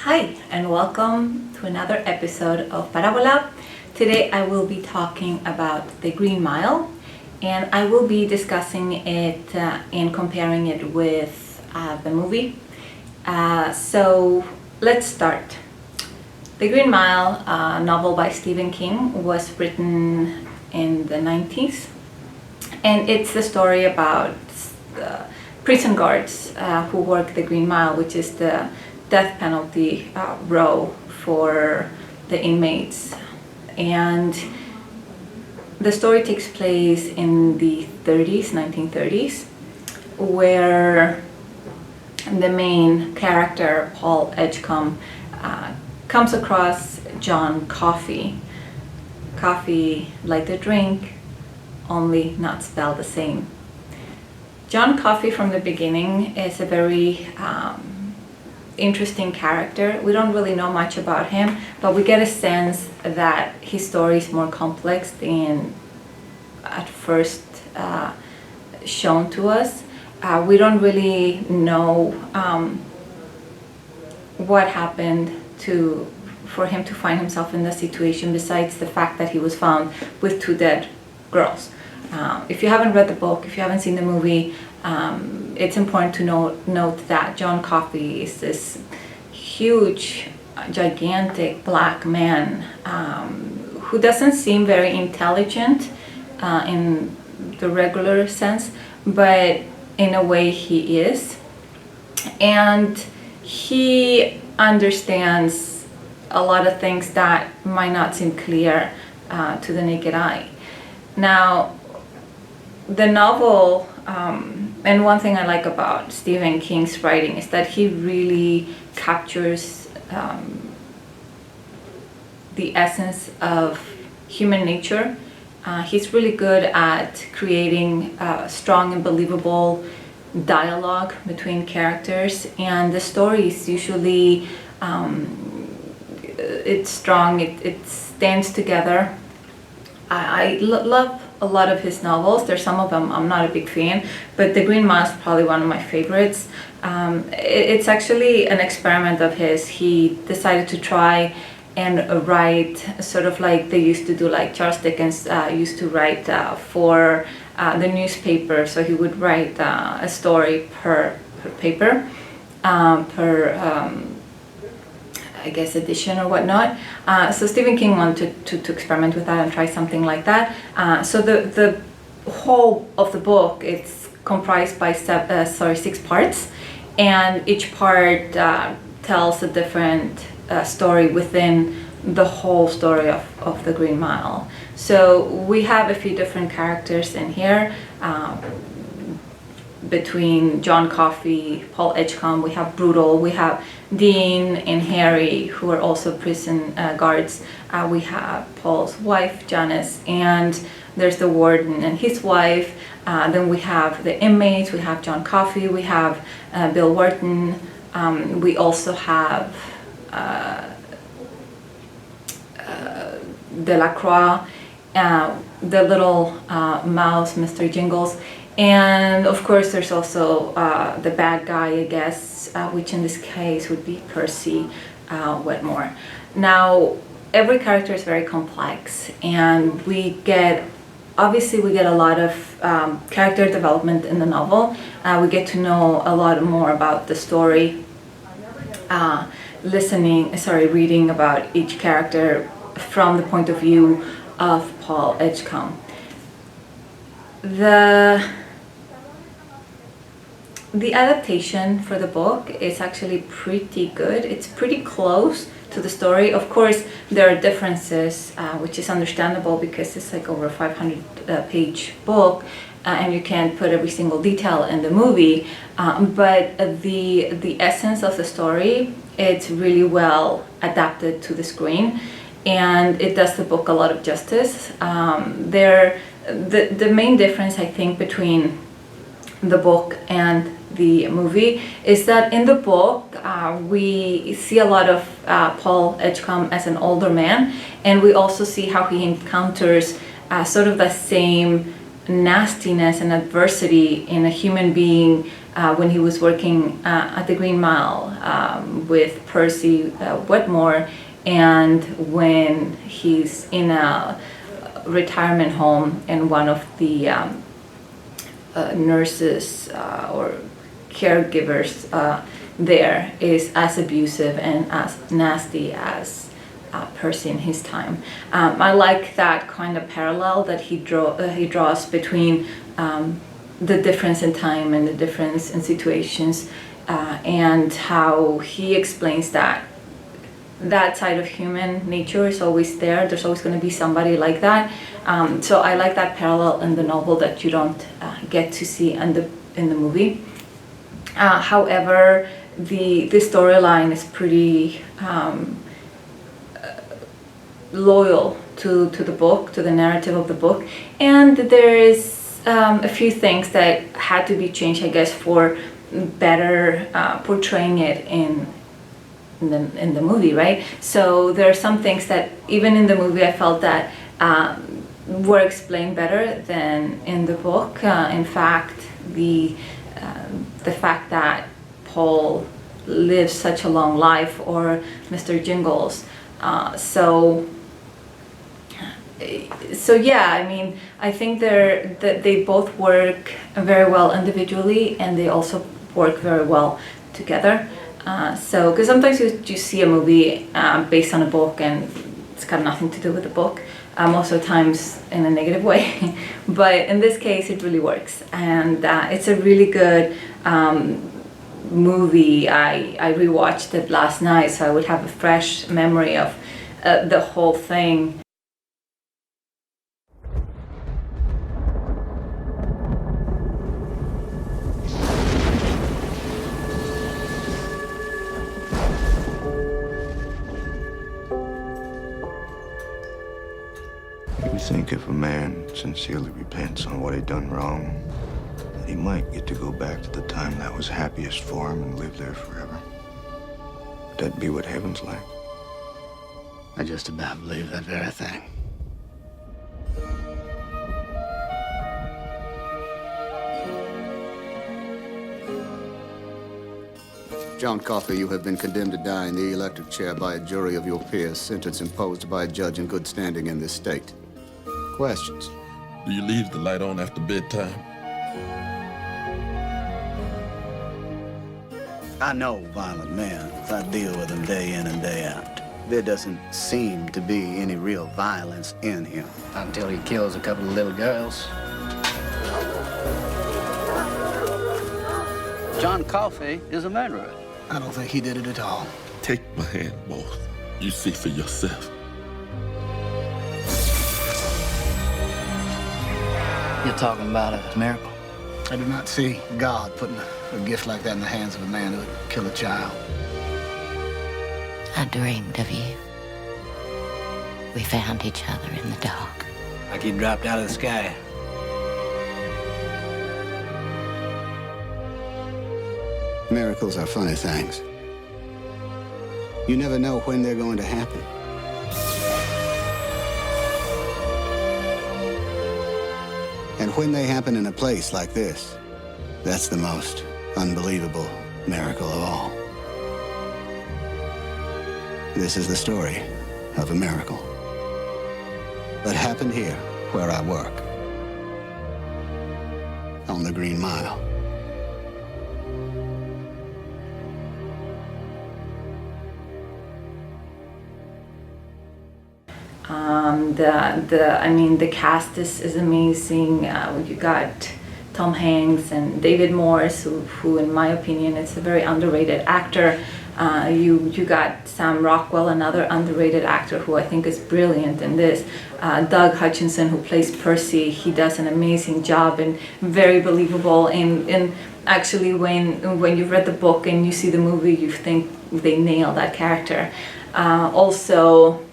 Hi, and welcome to another episode of Parabola. Today I will be talking about The Green Mile, and I will be discussing it and comparing it with the movie. So let's start. The Green Mile, a novel by Stephen King, was written in the 90s, and it's the story about prison guards who work the Green Mile, which is the death penalty row for the inmates. And the story takes place in the 1930s, where the main character, Paul Edgecombe, comes across John Coffey. Coffee like the drink, only not spelled the same. John Coffey from the beginning is a very interesting character. We don't really know much about him, but we get a sense that his story is more complex than at first shown to us. We don't really know what happened for him to find himself in the situation, besides the fact that he was found with two dead girls. If you haven't read the book, if you haven't seen the movie, it's important to note that John Coffey is this huge, gigantic black man who doesn't seem very intelligent in the regular sense, but in a way he is. And he understands a lot of things that might not seem clear to the naked eye. Now, the novel, and one thing I like about Stephen King's writing is that he really captures the essence of human nature. He's really good at creating strong and believable dialogue between characters, and the story is usually it's strong, it stands together. I love a lot of his novels. There's some of them I'm not a big fan, but The Green Mile is probably one of my favorites. It's actually an experiment of his. He decided to try and write sort of like they used to do, like Charles Dickens used to write for the newspaper. So he would write a story per paper, I guess edition or whatnot. So Stephen King wanted to experiment with that and try something like that. So the whole of the book, it's comprised by 6 parts, and each part tells a different story within the whole story of the Green Mile. So we have a few different characters in here. Between John Coffey, Paul Edgecombe, we have Brutal, we have Dean and Harry, who are also prison guards. We have Paul's wife, Janice, and there's the warden and his wife. Then we have the inmates, we have John Coffey, we have Bill Wharton. We also have Delacroix, the little mouse, Mr. Jingles. And of course there's also the bad guy, I guess, which in this case would be Percy Wetmore. Now, every character is very complex, and we get a lot of character development in the novel. We get to know a lot more about the story, reading about each character from the point of view of Paul Edgecombe. The adaptation for the book is actually pretty good. It's pretty close to the story. Of course, there are differences, which is understandable because it's like over a 500-page book, and you can't put every single detail in the movie. But the essence of the story, it's really well adapted to the screen, and it does the book a lot of justice. The main difference, I think, between the book and the movie is that in the book we see a lot of Paul Edgecombe as an older man, and we also see how he encounters sort of the same nastiness and adversity in a human being when he was working at the Green Mile with Percy Wetmore, and when he's in a retirement home and one of the nurses or caregivers there is as abusive and as nasty as Percy in his time. I like that kind of parallel that he draws between the difference in time and the difference in situations, and how he explains that side of human nature is always there. There's always going to be somebody like that. So I like that parallel in the novel that you don't get to see in the movie. However, the storyline is pretty loyal to the book, to the narrative of the book, and there is a few things that had to be changed, I guess, for better portraying it in the movie, right? So there are some things that even in the movie I felt that were explained better than in the book. In fact, the fact that Paul lives such a long life, or Mr. Jingles, so yeah, I mean, I think that they both work very well individually, and they also work very well together. So, because sometimes you see a movie based on a book and it's got nothing to do with the book, most of the times in a negative way, but in this case it really works, and it's a really good movie. I rewatched it last night, so I would have a fresh memory of the whole thing. You think if a man sincerely repents on what he done wrong, that he might get to go back to the time that was happiest for him and live there forever? Would that be what heaven's like? I just about believe that very thing. John Coffey, you have been condemned to die in the electric chair by a jury of your peers, sentence imposed by a judge in good standing in this state. Questions? Do you leave the light on after bedtime? I know violent men. I deal with them day in and day out. There doesn't seem to be any real violence in him. Until he kills a couple of little girls. John Coffey is a murderer. I don't think he did it at all. Take my hand, both. You see for yourself. You're talking about a miracle? I do not see God putting a gift like that in the hands of a man who would kill a child. I dreamed of you. We found each other in the dark. Like he dropped out of the sky. Miracles are funny things. You never know when they're going to happen. And when they happen in a place like this, that's the most unbelievable miracle of all. This is the story of a miracle that happened here where I work, on the Green Mile. The cast is amazing. You got Tom Hanks and David Morse, who in my opinion is a very underrated actor. You got Sam Rockwell, another underrated actor who I think is brilliant in this. Doug Hutchison, who plays Percy, he does an amazing job and very believable. And actually, when you've read the book and you see the movie, you think they nailed that character. Also,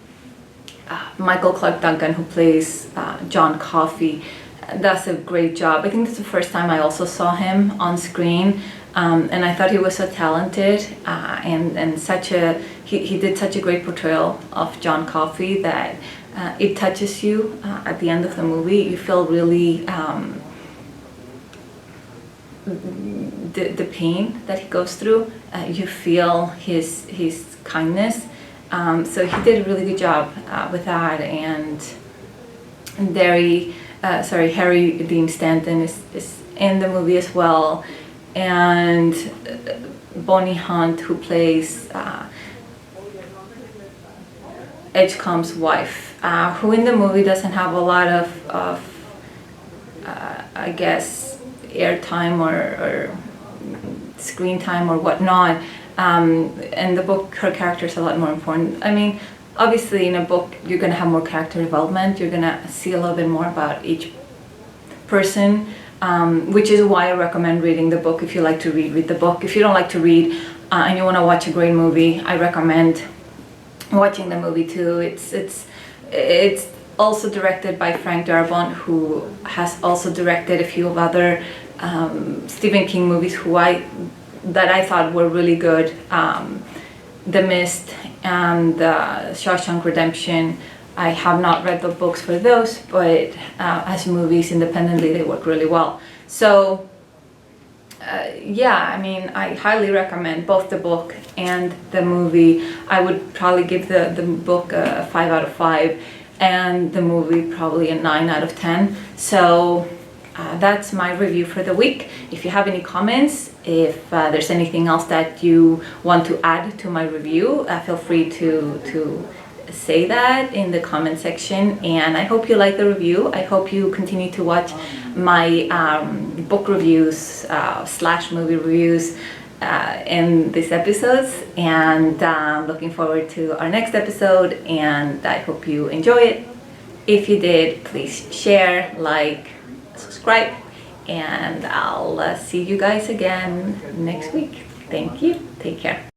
Michael Clarke Duncan, who plays John Coffey, does a great job. I think it's the first time I also saw him on screen, and I thought he was so talented and he did such a great portrayal of John Coffey that it touches you at the end of the movie. You feel really the pain that he goes through. You feel his kindness. So he did a really good job with that. And Harry Dean Stanton is in the movie as well. And Bonnie Hunt, who plays Edgecombe's wife, who in the movie doesn't have a lot of I guess, airtime or screen time or whatnot. In the book, her character is a lot more important. I mean, obviously in a book you're going to have more character development. You're going to see a little bit more about each person, which is why I recommend reading the book. If you like to read the book. If you don't like to read and you want to watch a great movie, I recommend watching the movie too. It's also directed by Frank Darabont, who has also directed a few of other Stephen King movies that I thought were really good. The Mist and Shawshank Redemption. I have not read the books for those, but as movies independently they work really well. So yeah, I mean, I highly recommend both the book and the movie. I would probably give the book a 5 out of 5 and the movie probably a 9 out of 10. So that's my review for the week. If you have any comments, if there's anything else that you want to add to my review, feel free to say that in the comment section. And I hope you like the review. I hope you continue to watch my book reviews / movie reviews in these episodes, and looking forward to our next episode, and I hope you enjoy it. If you did, please share, like, subscribe, and I'll see you guys again next week. Thank you. Take care.